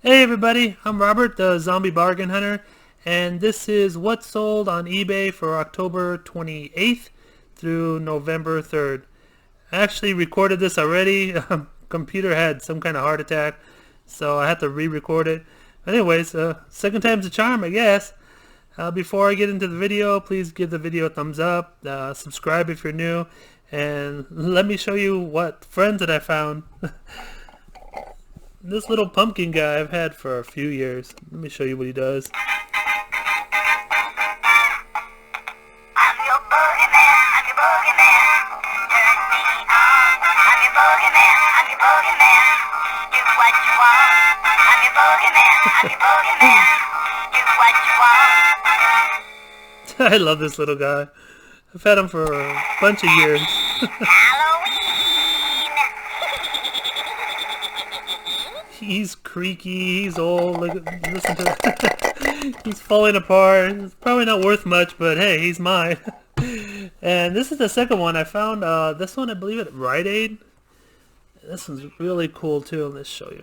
Hey everybody, I'm Robert, the Zombie Bargain Hunter, and this is what sold on eBay for October 28th through November 3rd. I actually recorded this already. Computer had some kind of heart attack, so I had to re-record it. Anyways, second time's a charm, I guess. Before I get into the video, please give the video a thumbs up, subscribe if you're new, and let me show you what friends that I found. This little pumpkin guy I've had for a few years. Let me show you what he does. I'm your boogeyman, I'm your boogeyman. Turn me on. I'm your boogeyman, I'm your boogeyman. Do what you want. I'm your boogeyman, I'm your boogeyman. Do what you want. I love this little guy. I've had him for a bunch of years. Halloween. He's creaky, he's old, listen to it. He's falling apart. It's probably not worth much, but hey, he's mine. And this is the second one. I found this one, I believe, at Rite Aid. This one's really cool too. Let's show you.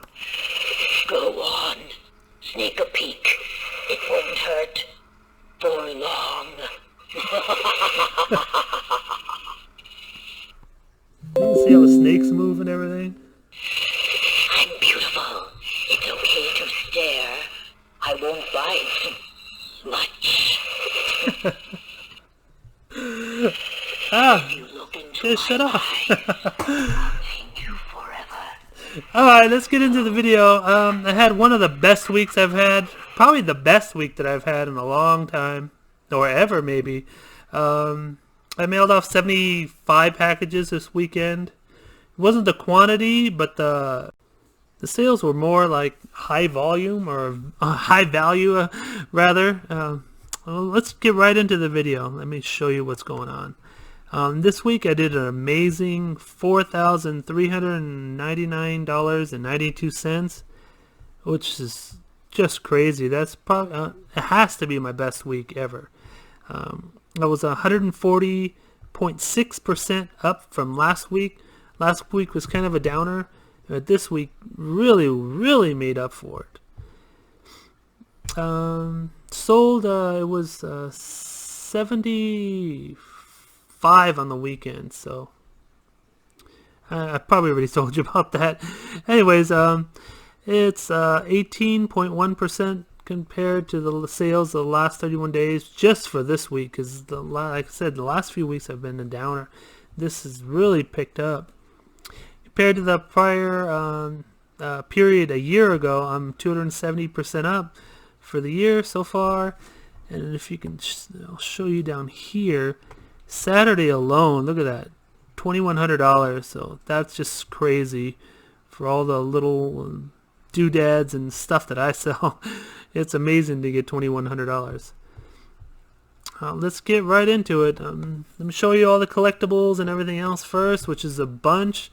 Go on, sneak a peek. It won't hurt for long. You can see how the snakes move and everything. I'm beautiful. It's okay to stare. I won't bite much. You look into Just shut my off. eyes. I'll thank you forever. Alright, let's get into the video. I had one of the best weeks I've had. Probably the best week that I've had in a long time. Or ever, maybe. I mailed off 75 packages this weekend. It wasn't the quantity, but the sales were more like high volume or high value, rather. Well, let's get right into the video. Let me show you what's going on. This week I did an amazing $4,399.92, which is just crazy. That's probably it has to be my best week ever. I was 140.6% up from last week. Last week was kind of a downer, but this week really made up for it. Sold, it was 75 on the weekend, so I probably already told you about that. Anyways, it's 18.1% compared to the sales of the last 31 days just for this week, because like I said, the last few weeks have been a downer. This has really picked up compared to the prior period a year ago. I'm 270% up for the year so far. And if you can, I'll show you down here. Saturday alone, look at that, $2,100. So that's just crazy for all the little doodads and stuff that I sell. It's amazing to get $2,100. Let's get right into it. Let me show you all the collectibles and everything else first, which is a bunch.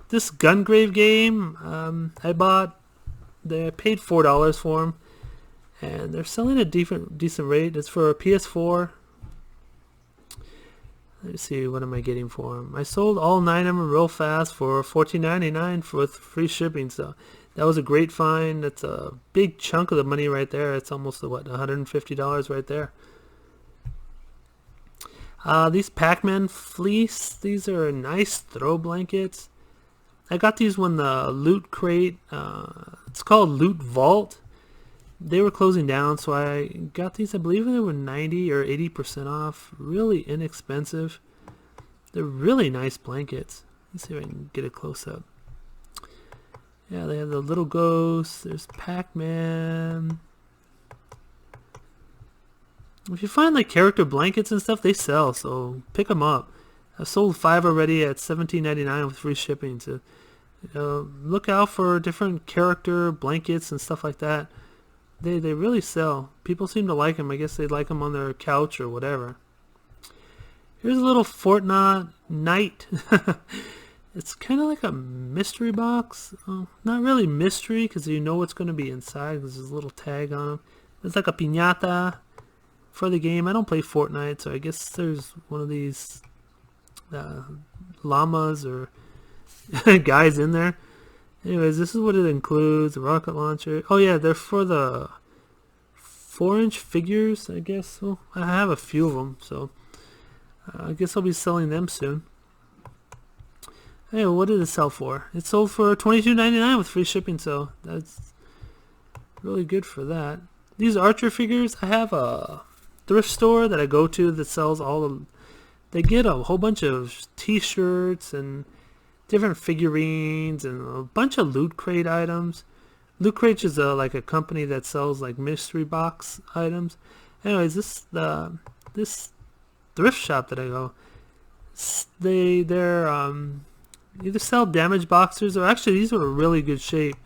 This Gungrave Game I bought. I paid $4 for them, and they're selling a decent rate. It's for a PS4. Let's see, what am I getting for them? I sold all 9 of them real fast for $14.99 with free shipping. So that was a great find. That's a big chunk of the money right there. It's almost what, $150 right there. These PacMan Fleece, these are nice throw blankets. I got these when the Loot Crate, it's called Loot Vault. They were closing down, so I got these. I believe they were 90 or 80% off. Really inexpensive. They're really nice blankets. Let's see if I can get a close-up. Yeah, they have the little ghosts. There's Pac-Man. If you find like character blankets and stuff, they sell, so pick them up. I've sold 5 already at $17.99 with free shipping. So look out for different character blankets and stuff like that. They really sell. People seem to like them. I guess they like them on their couch or whatever. Here's a little Fortnite Night. It's kind of like a mystery box. Not really mystery because you know what's going to be inside. There's a little tag on them. It's like a piñata for the game. I don't play Fortnite, so I guess there's one of these llamas or guys in there. Anyways, this is what it includes. A rocket launcher. Oh yeah, they're for the 4-inch figures, I guess. Well, I have a few of them, so I guess I'll be selling them soon. Hey, what did it sell for? It sold for $22.99 with free shipping, so that's really good for that. These Archer figures, I have a thrift store that I go to that sells all of. They get a whole bunch of T-shirts and different figurines and a bunch of Loot Crate items. Loot Crate is like a company that sells like mystery box items. Anyways, this thrift shop that I go, they're either sell damaged boxers, or actually these are in really good shape,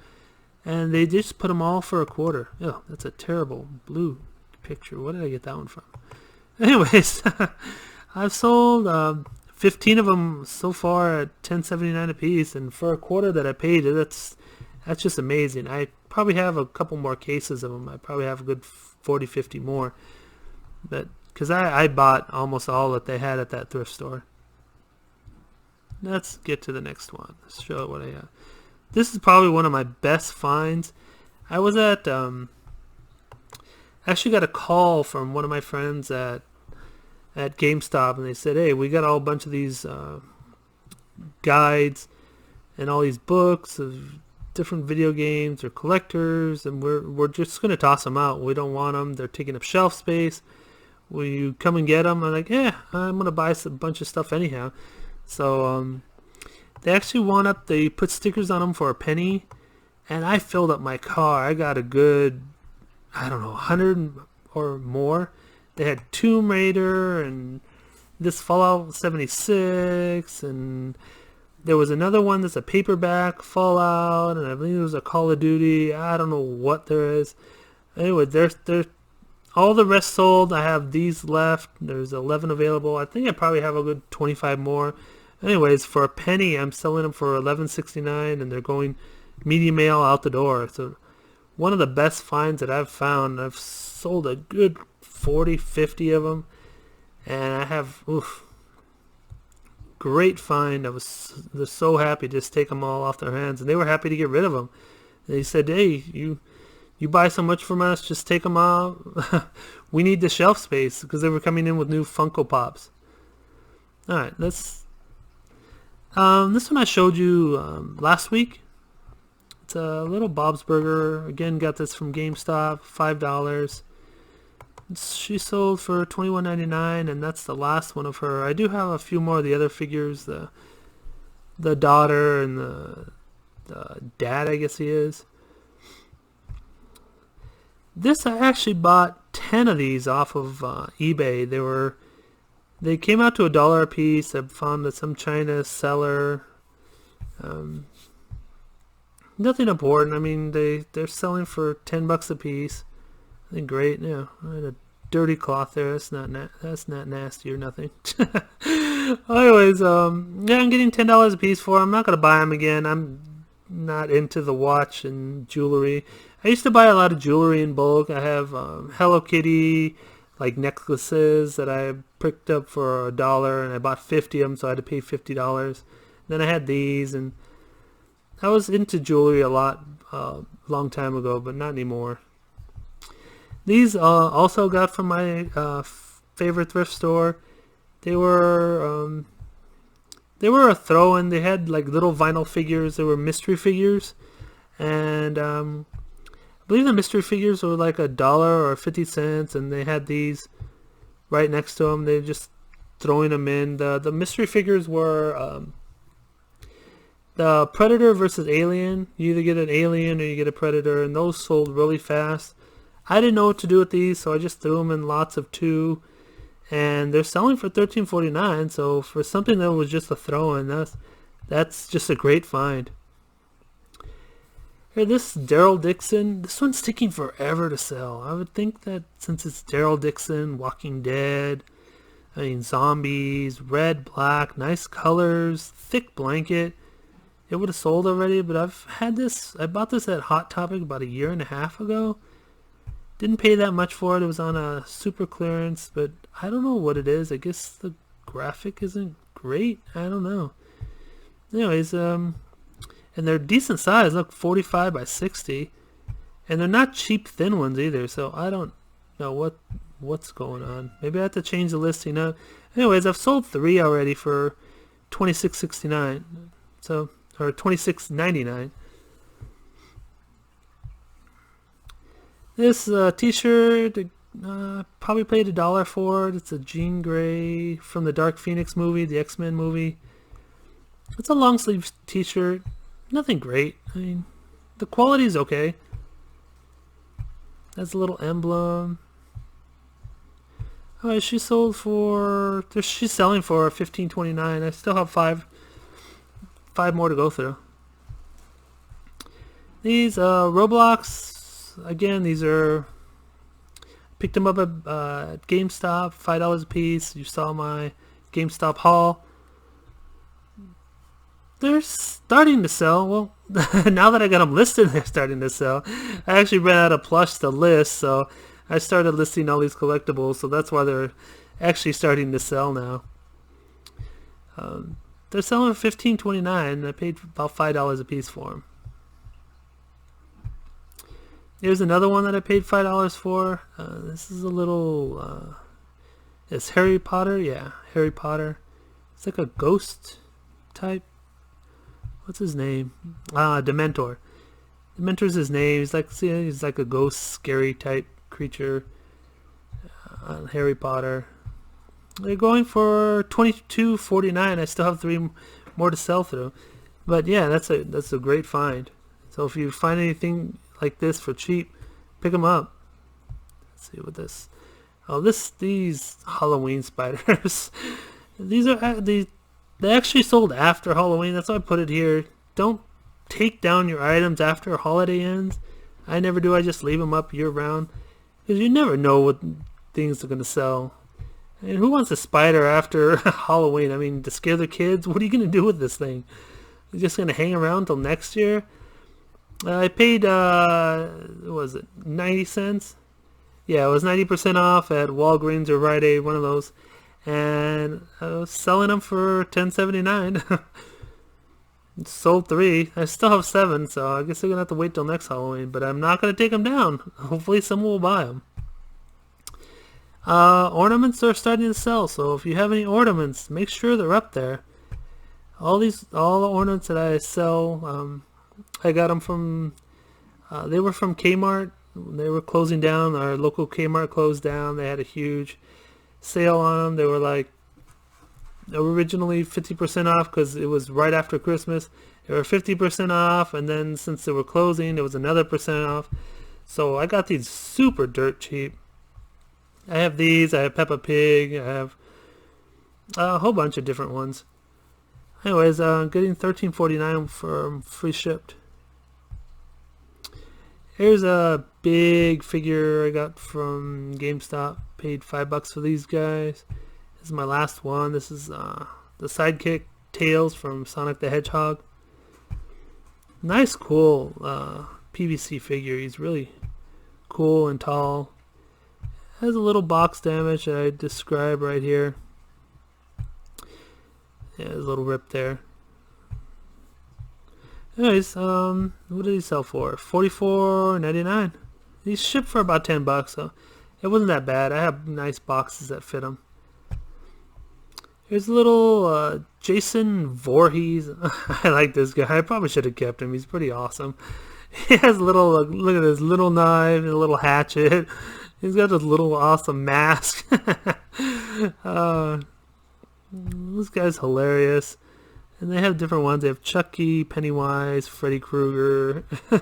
and they just put them all for a quarter. Oh, that's a terrible blue picture. What did I get that one from? Anyways, I've sold 15 of them so far at $10.79 a piece, and for a quarter that I paid, that's just amazing. I probably have a couple more cases of them. I probably have a good 40, 50 more, but because I bought almost all that they had at that thrift store. Let's get to the next one. Let's show what I have. This is probably one of my best finds. I was at actually got a call from one of my friends at Gamestop, and they said, hey, we got a whole bunch of these guides and all these books of different video games or collectors, and we're just going to toss them out. We don't want them. They're taking up shelf space. Will you come and get them? I'm like, yeah, I'm going to buy a bunch of stuff anyhow. So they actually they put stickers on them for a penny, and I filled up my car. I got a good, I don't know, 100 or more. They had Tomb Raider and this Fallout 76, and there was another one that's a paperback Fallout, and I believe there was a Call of Duty. I don't know what there is. Anyway, there's all the rest sold. I have these left. There's 11 available. I think I probably have a good 25 more. Anyways, for a penny, I'm selling them for $11.69, and they're going medium mail out the door. So one of the best finds that I've found. I've sold a good 40, 50 of them, and I have great find. I was so happy to just take them all off their hands, and they were happy to get rid of them. They said, hey, you buy so much from us, just take them out. We need the shelf space, because they were coming in with new Funko Pops. Alright, this one I showed you last week. It's a little Bob's Burger. Again, got this from GameStop, $5. She sold for $21.99, and that's the last one of her. I do have a few more of the other figures, the daughter and the dad, I guess he is. This, I actually bought 10 of these off of eBay. They came out to $1 a piece. I found that some China seller. Nothing important. I mean, they're selling for $10 a piece. I think great. Yeah, I had a dirty cloth there. That's not nasty or nothing. Anyways, yeah, I'm getting $10 a piece for them. I'm not gonna buy them again. I'm not into the watch and jewelry. I used to buy a lot of jewelry in bulk. I have Hello Kitty like necklaces that I picked up for $1, and I bought 50 of them, so I had to pay $50. Then I had these, and I was into jewelry a lot long time ago, but not anymore. These also got from my favorite thrift store. They were a throw-in. They had like little vinyl figures. They were mystery figures, and I believe the mystery figures were like $1 or 50 cents, and they had these right next to them. They were just throwing them in. The mystery figures were the Predator versus Alien. You either get an Alien or you get a Predator, and those sold really fast. I didn't know what to do with these, so I just threw them in lots of 2, and they're selling for $13.49. So for something that was just a throw-in, that's just a great find. Here, this Daryl Dixon. This one's taking forever to sell. I would think that since it's Daryl Dixon, Walking Dead, I mean zombies, red, black, nice colors, thick blanket, it would have sold already. But I've had this. I bought this at Hot Topic about 1.5 years ago. Didn't pay that much for it. It was on a super clearance, but I don't know what it is. I guess the graphic isn't great. I don't know. Anyways, And they're decent size. Look, 45 by 60. And they're not cheap thin ones either. So I don't know what's going on. Maybe I have to change the listing up. Anyways, I've sold 3 already for $26.69. So, or $26.99. This t-shirt, probably paid $1 for it. It's a jean gray from the Dark Phoenix movie, the XMen movie. It's a long sleeve t-shirt. Nothing great. I mean, the quality is okay. Has a little emblem. Oh, she's selling for $15.29. I still have five more to go through. These Roblox, again, these are, picked them up at GameStop, $5 a piece. You saw my GameStop haul. They're starting to sell. Well, now that I got them listed, they're starting to sell. I actually ran out of Plush to list, so I started listing all these collectibles, so that's why they're actually starting to sell now. They're selling for $15.29, and I paid about $5 a piece for them. Here's another one that I paid $5 for. This is a little, it's Harry Potter. Yeah, Harry Potter. It's like a ghost type. What's his name? Dementor. Dementor's his name. He's like a ghost, scary type creature. Harry Potter. They're going for $22.49. I still have 3 more to sell through. But yeah, that's a great find. So if you find anything like this for cheap, pick them up. Let's see what this. Oh, these Halloween spiders. They actually sold after Halloween. That's why I put it here. Don't take down your items after a holiday ends. I never do. I just leave them up year round, because you never know what things are going to sell. And who wants a spider after Halloween? I mean, to scare the kids? What are you going to do with this thing? You're just going to hang around until next year? I paid, what was it, 90 cents? Yeah, it was 90% off at Walgreens or Rite Aid, one of those. And I was selling them for $10.79. Sold 3. I still have 7, so I guess I'm going to have to wait till next Halloween. But I'm not going to take them down. Hopefully someone will buy them. Ornaments are starting to sell, so if you have any ornaments, make sure they're up there. All the ornaments that I sell, I got them from, they were from Kmart. They were closing down. Our local Kmart closed down. They had a huge sale on them. They were like originally 50% off because it was right after Christmas. They were 50% off, and then since they were closing, it was another percent off. So I got these super dirt cheap. I have these. I have Peppa Pig. I have a whole bunch of different ones. Anyways, getting $13.49 for free shipped. Here's a big figure I got from GameStop. Paid $5 for these guys. This is my last one. This is the Sidekick Tails from Sonic the Hedgehog. Nice, cool PVC figure. He's really cool and tall. Has a little box damage that I describe right here. Yeah, there's a little rip there. Anyways, what did he sell for? $44.99. He's shipped for about $10, so it wasn't that bad. I have nice boxes that fit him. Here's a little Jason Voorhees. I like this guy. I probably should have kept him. He's pretty awesome. He has a little, look at this little knife and a little hatchet. He's got this little awesome mask. This guy's hilarious. And they have different ones. They have Chucky, Pennywise, Freddy Krueger. I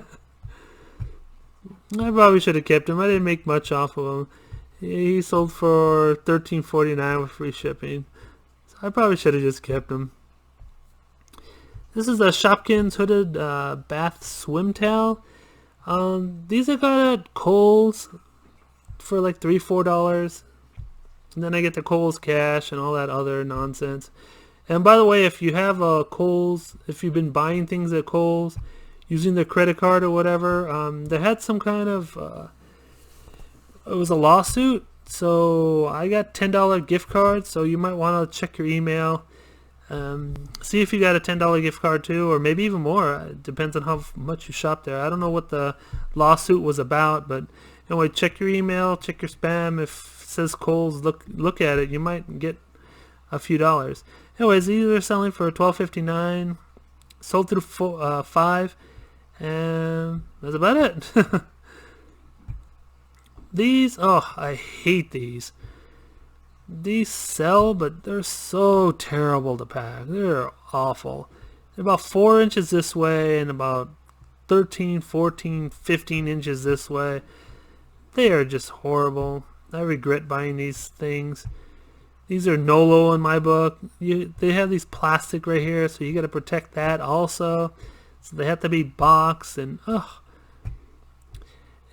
probably should have kept him. I didn't make much off of him. He sold for $13.49 with free shipping. So I probably should have just kept him. This is a Shopkins hooded bath swim towel. These I got at Kohls for like $3-4. And then I get the Kohls cash and all that other nonsense. And by the way, if you have Kohls, if you've been buying things at Kohls using their credit card or whatever, they had some kind of, it was a lawsuit. So I got $10 gift cards. So you might want to check your email. See if you got a $10 gift card too, or maybe even more. It depends on how much you shop there. I don't know what the lawsuit was about, but anyway, check your email, check your spam. If it says Kohls, look at it. You might get a few dollars. Anyways, these are selling for $12.59. Sold through 5, and that's about it. These, oh, I hate these. These sell, but they're so terrible to pack. They're awful. They're about 4 inches this way and about 13, 14, 15 inches this way. They are just horrible. I regret buying these things. These are no-low in my book. They have these plastic right here, so you got to protect that also. So they have to be boxed, and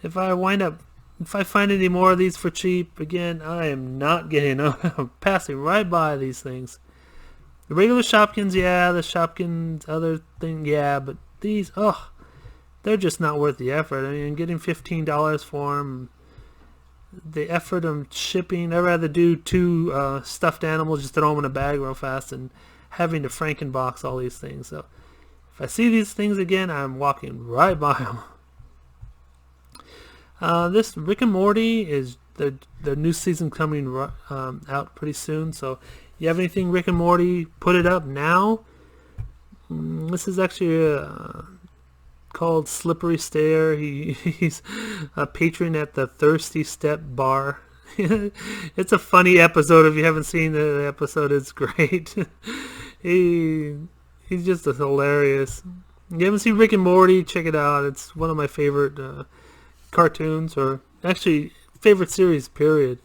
if I find any more of these for cheap, again, I am not getting them. I'm passing right by these things. The regular Shopkins, yeah, the Shopkins other thing, yeah, but these, they're just not worth the effort. I mean, getting $15 for them, the effort of shipping, I'd rather do 2 stuffed animals, just throw them in a bag real fast, and having to Frankenbox all these things. So if I see these things again, I'm walking right by them. This Rick and Morty is the new season coming out pretty soon. So you have anything Rick and Morty, put it up now. This is actually called Slippery Stare. He's a patron at the Thirsty Step Bar. It's a funny episode. If you haven't seen the episode, it's great. He's just hilarious. If you haven't seen Rick and Morty, check it out. It's one of my favorite cartoons, or actually favorite series, period.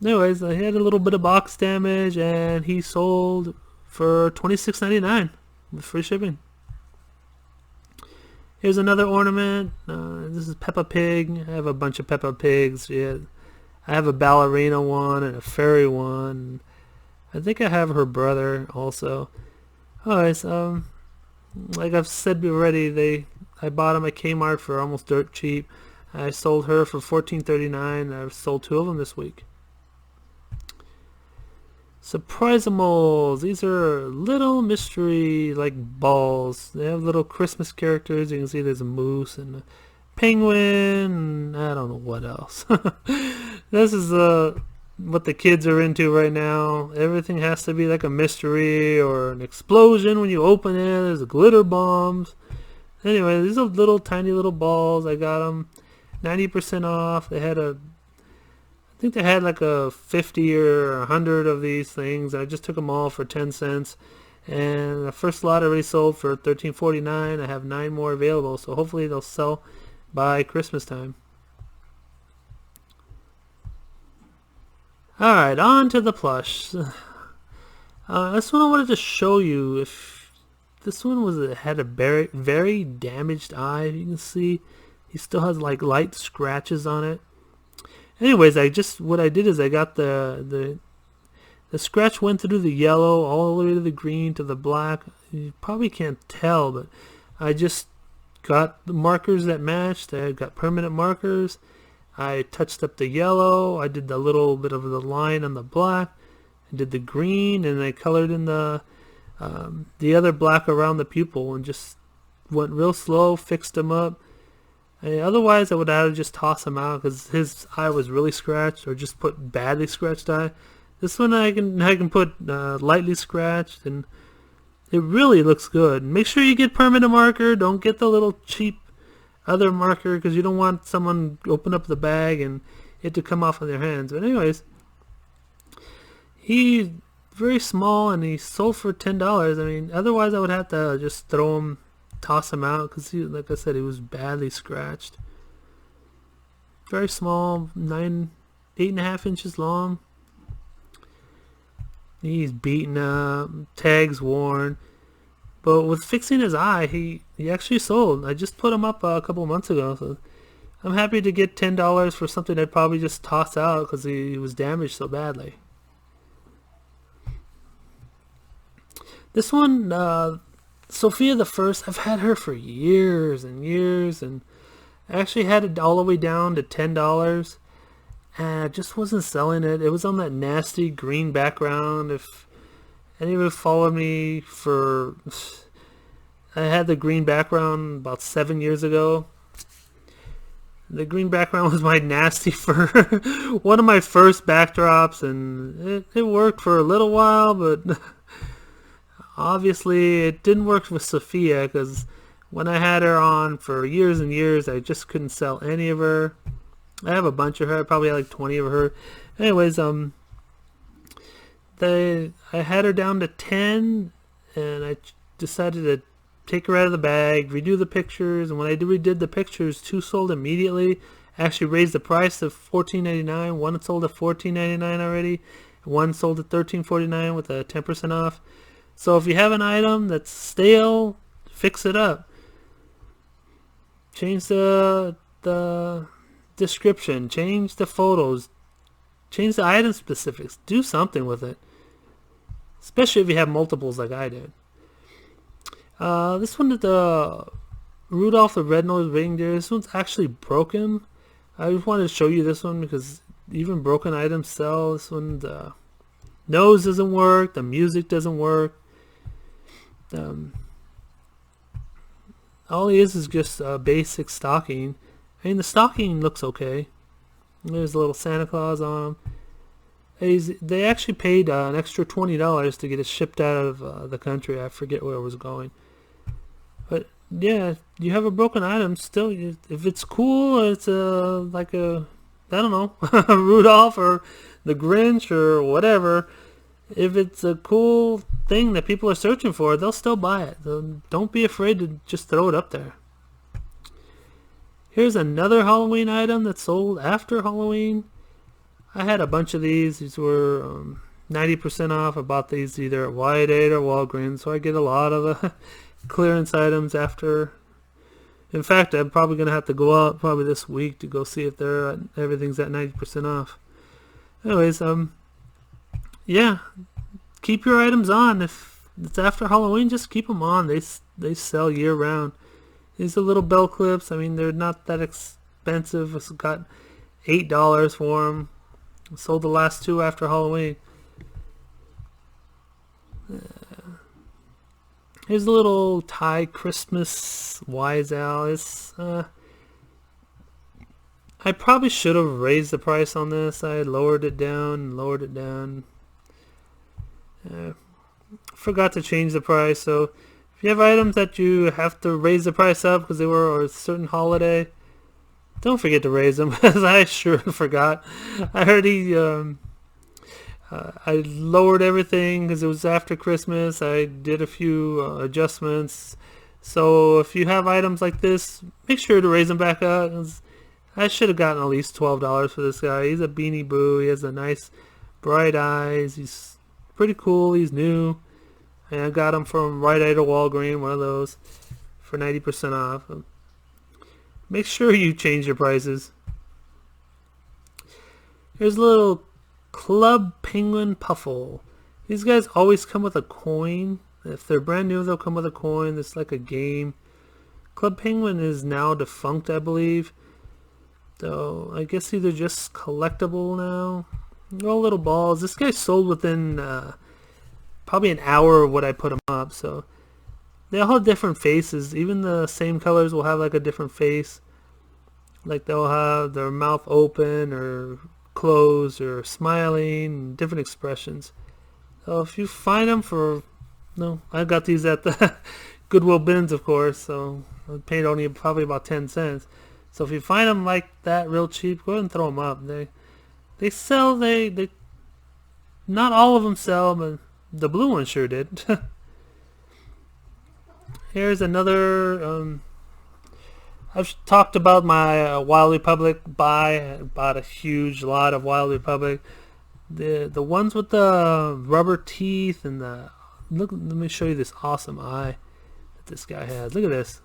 Anyways, I had a little bit of box damage, and he sold for $26.99 with free shipping. Here's another ornament. This is Peppa Pig. I have a bunch of Peppa Pigs. Yeah, I have a ballerina one and a fairy one. I think I have her brother also. Alright, so like I've said already, I bought them at Kmart for almost dirt cheap. I sold her for $14.39. I've sold 2 of them this week. Surprisimals. These are little mystery like balls. They have little Christmas characters. You can see there's a moose and a penguin, and I don't know what else. This is what the kids are into right now. Everything has to be like a mystery or an explosion when you open it. There's glitter bombs. Anyway, these are little tiny little balls. I got them 90% off. I think they had like a 50 or 100 of these things. I just took them all for 10 cents. And the first lot already sold for $13.49. I have 9 more available, so hopefully they'll sell by Christmas time. Alright, on to the plush. This one I wanted to show you. If this one had a very, very damaged eye. You can see he still has like light scratches on it. Anyways, what I did is I got the scratch went through the yellow all the way to the green to the black. You probably can't tell, but I just got the markers that matched. I got permanent markers. I touched up the yellow. I did a little bit of the line on the black. I did the green, and I colored in the other black around the pupil, and just went real slow, fixed them up. Otherwise, I would either just toss him out because his eye was really scratched, or just put badly scratched eye. This one I can put lightly scratched, and it really looks good. Make sure you get permanent marker. Don't get the little cheap other marker, because you don't want someone to open up the bag and it to come off of their hands. But anyways, he's very small, and he sold for $10. I mean, otherwise I would have to just throw him, toss him out, because like I said, he was badly scratched. Very small, 8.5 inches long. He's beaten up, tags worn, but with fixing his eye, he actually sold. I just put him up a couple months ago, so I'm happy to get $10 for something I'd probably just toss out because he was damaged so badly. This one, Sofia the First, I've had her for years and years, and I actually had it all the way down to $10, and I just wasn't selling it. It was on that nasty green background. Any of you followed me for... I had the green background about 7 years ago. The green background was my nasty for one of my first backdrops, and it worked for a little while, but obviously it didn't work with Sofia, because when I had her on for years and years, I just couldn't sell any of her. I have a bunch of her. I probably had like 20 of her. Anyways, I had her down to 10, and I decided to take her out of the bag, redo the pictures, and when I redid the pictures, 2 sold immediately. Actually raised the price to $14.99. One sold at $14.99 already. One sold at $13.49 with a 10% off. So if you have an item that's stale, fix it up. Change the description, change the photos, change the item specifics. Do something with it. Especially if you have multiples like I did. This one is the Rudolph the Red-Nosed Reindeer. This one's actually broken. I just wanted to show you this one because even broken items sell. This one, the nose doesn't work. The music doesn't work. All he is just a basic stocking. I mean, the stocking looks okay. There's a little Santa Claus on him. They actually paid an extra $20 to get it shipped out of the country. I forget where it was going. But yeah, you have a broken item still. If it's cool, it's like a, I don't know, Rudolph or the Grinch or whatever. If it's a cool thing that people are searching for, they'll still buy it. So don't be afraid to just throw it up there. Here's another Halloween item that sold after Halloween. I had a bunch of these. These were 90% off. I bought these either at Rite Aid or Walgreens, so I get a lot of the clearance items after. In fact, I'm probably going to have to go out probably this week to go see if everything's at 90% off. Anyways, yeah, keep your items on. If it's after Halloween, just keep them on. They sell year round. These are little bell clips. I mean, they're not that expensive. It's got $8 for them. Sold the last 2 after Halloween. Here's a little Thai Christmas Wise Owl. I probably should have raised the price on this. I lowered it down. Forgot to change the price. So if you have items that you have to raise the price up because they were a certain holiday, don't forget to raise them, because I sure forgot. I heard I lowered everything because it was after Christmas. I did a few adjustments. So if you have items like this, make sure to raise them back up. I should have gotten at least $12 for this guy. He's a Beanie Boo. He has a nice bright eyes. He's pretty cool. He's new. And I got him from Rite Aid or Walgreens, one of those, for 90% off. Make sure you change your prices. Here's a little Club Penguin Puffle. These guys always come with a coin. If they're brand new, they'll come with a coin. It's like a game. Club Penguin is now defunct, I believe. So I guess these are just collectible now. They're all little balls. This guy sold within probably an hour of what I put them up. So they all have different faces. Even the same colors will have like a different face. Like they'll have their mouth open or closed or smiling, different expressions. So if you find them for, no, I got these at the Goodwill bins, of course, so I paid only probably about 10 cents. So if you find them like that real cheap, go ahead and throw them up. They sell, they not all of them sell, but the blue one sure did. Here's another, I've talked about my Wild Republic buy. I bought a huge lot of Wild Republic. The ones with the rubber teeth and the, look, let me show you this awesome eye that this guy has. Look at this.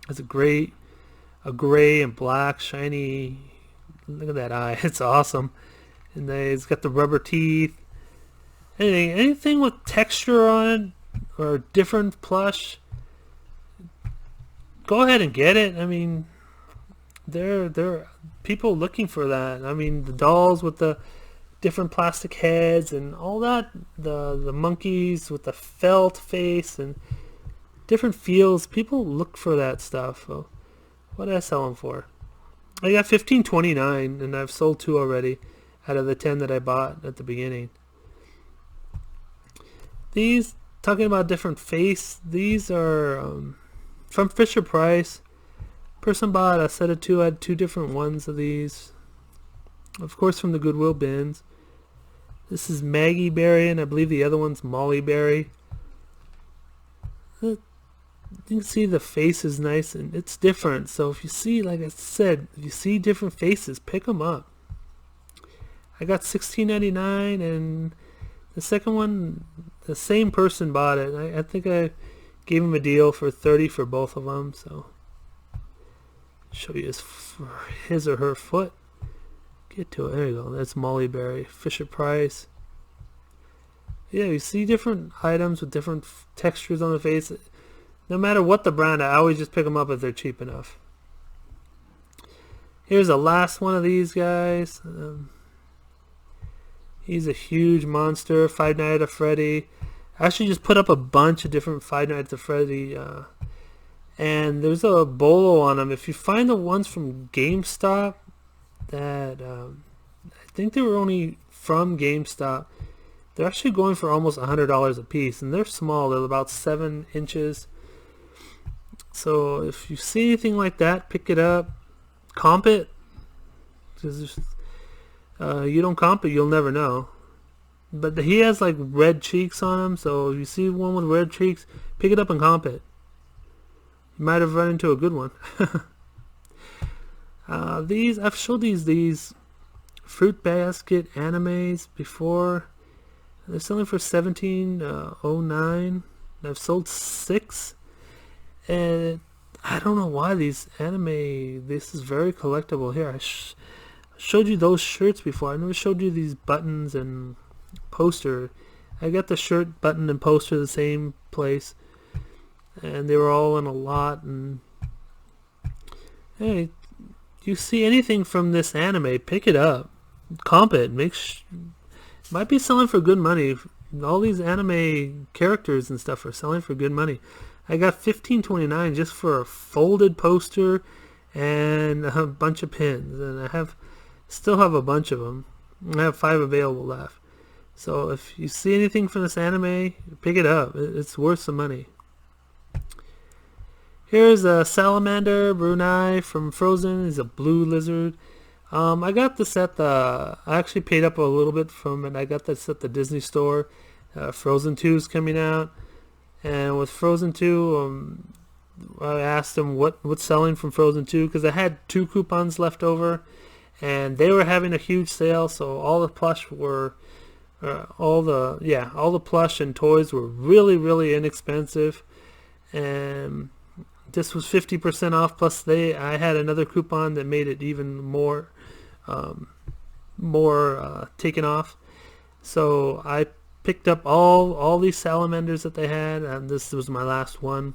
It's a gray and black shiny. Look at that eye. It's awesome. And it's got the rubber teeth. Anything with texture on it or different plush, go ahead and get it. I mean, there are people looking for that. I mean, the dolls with the different plastic heads and all that. The monkeys with the felt face and different feels. People look for that stuff. So what did I sell them for? I got $15.29, and I've sold 2 already out of the 10 that I bought at the beginning. These, talking about different face, these are from Fisher Price. Person bought a set of 2. I had 2 different ones of these. Of course, from the Goodwill bins. This is Maggie Berry, and I believe the other one's Molly Berry. You can see the face is nice, and it's different. So if you see, like I said, if you see different faces, pick them up. I got $16.99, and the second one, the same person bought it. I think I gave him a deal for $30 for both of them. So show you his or her foot. Get to it. There you go. That's Molly Berry, Fisher Price. Yeah, you see different items with different textures on the face. No matter what the brand, I always just pick them up if they're cheap enough. Here's the last one of these guys. He's a huge monster. Five Nights at Freddy. I actually just put up a bunch of different Five Nights at Freddy. And there's a bolo on them. If you find the ones from Gamestop, that I think they were only from GameStop, they're actually going for almost $100 a piece, and they're small. They're about 7 inches. So if you see anything like that, pick it up, comp it, because you don't comp it, you'll never know. But he has like red cheeks on him, so if you see one with red cheeks, pick it up and comp it. You might have run into a good one. These, I've showed these fruit basket animes before. They're selling for $17.09. I've sold 6, and I don't know why these anime. This is very collectible. Here, I showed you those shirts before. I never showed you these buttons and poster. I got the shirt, button, and poster the same place, and they were all in a lot. And hey, you see anything from this anime, pick it up, comp it, might be selling for good money. All these anime characters and stuff are selling for good money. I got $15.29 just for a folded poster and a bunch of pins, and I still have a bunch of them. I have 5 available left. So if you see anything from this anime, pick it up. It's worth some money. Here's a salamander Brunei from Frozen. He's a blue lizard. I got this at I actually paid up a little bit from it. I got this at the Disney store. Frozen 2 is coming out. And with Frozen 2, I asked them what's selling from Frozen 2, because I had 2 coupons left over. And they were having a huge sale, so all the plush were... all the plush and toys were really, really inexpensive. And... this was 50% off, plus I had another coupon that made it even more taken off. So I picked up all these salamanders that they had, and this was my last one.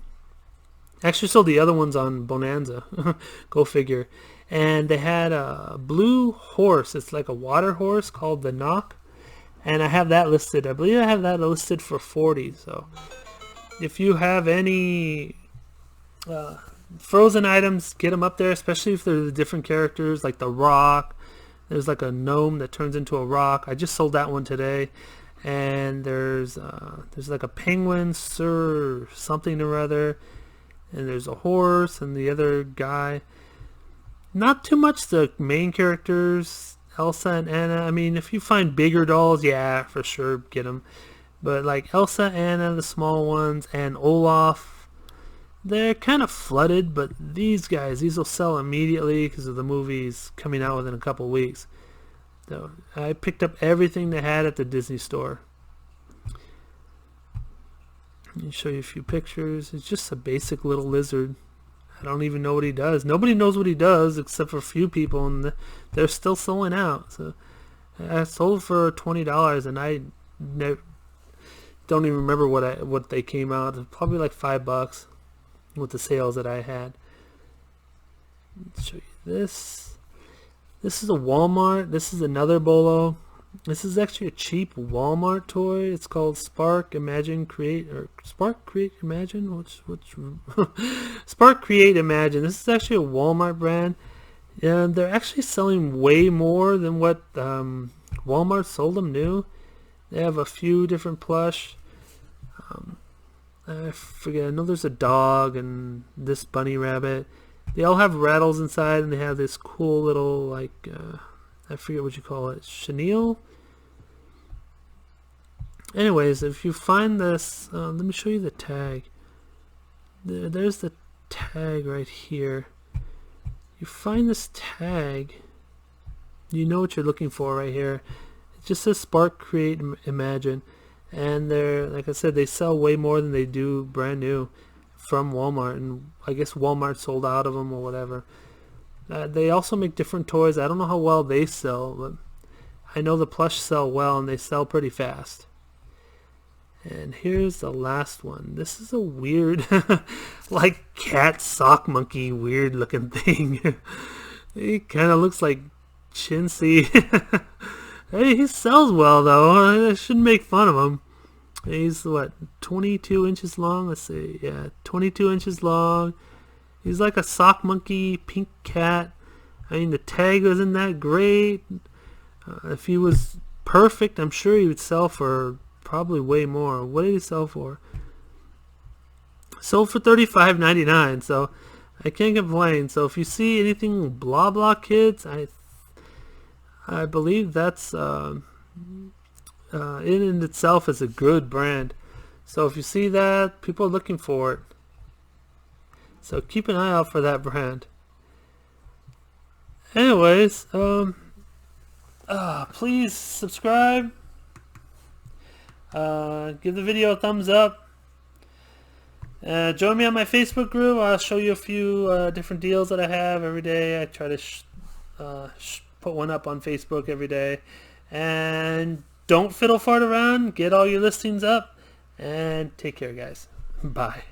I actually sold the other ones on Bonanza. Go figure. And they had a blue horse. It's like a water horse called the Knock, and I have that listed. I believe I have that listed for $40. So if you have any Frozen items, get them up there, especially if they're the different characters, like the Rock. There's like a gnome that turns into a rock. I just sold that one today. And there's like a penguin, Sir something or other, and there's a horse and the other guy. Not too much the main characters, Elsa and Anna. I mean, if you find bigger dolls, yeah, for sure, get them. But like Elsa, Anna, the small ones, and Olaf, they're kind of flooded, but these will sell immediately because of the movies coming out within a couple weeks. So I picked up everything they had at the Disney store. Let me show you a few pictures. It's just a basic little lizard. I don't even know what he does. Nobody knows what he does except for a few people, and they're still selling out. So I sold for $20, and I don't even remember what they came out. Probably like $5 with the sales that I had. Let's show you this. This is a Walmart. This is another bolo. This is actually a cheap Walmart toy. It's called Spark Imagine Create, or Spark Create Imagine. What's Spark Create Imagine? This is actually a Walmart brand, and they're actually selling way more than what Walmart sold them new. They have a few different plush. I forget. I know there's a dog and this bunny rabbit. They all have rattles inside, and they have this cool little, like, I forget what you call it, chenille? Anyways, if you find this, let me show you the tag. There's the tag right here. You find this tag, you know what you're looking for right here. It just says Spark Create Imagine. And they're, like I said, they sell way more than they do brand new from Walmart, and I guess Walmart sold out of them or whatever. They also make different toys. I don't know how well they sell, but I know the plush sell well, and they sell pretty fast. And here's the last one. This is a weird, like cat sock monkey, weird looking thing. He kind of looks like chintzy. Hey, he sells well though. I shouldn't make fun of him. He's what, 22 inches long? Let's see. Yeah, 22 inches long. He's like a sock monkey, pink cat. I mean, the tag wasn't that great. If he was perfect, I'm sure he would sell for probably way more. What did he sell for? Sold for $35.99, so I can't complain. So if you see anything blah blah kids, I believe that's in itself is a good brand. So if you see that, people are looking for it. So keep an eye out for that brand. Anyways, please subscribe. Give the video a thumbs up. Join me on my Facebook group. I'll show you a few different deals that I have every day. I try to put one up on Facebook every day. And don't fiddle fart around. Get all your listings up. And take care, guys. Bye.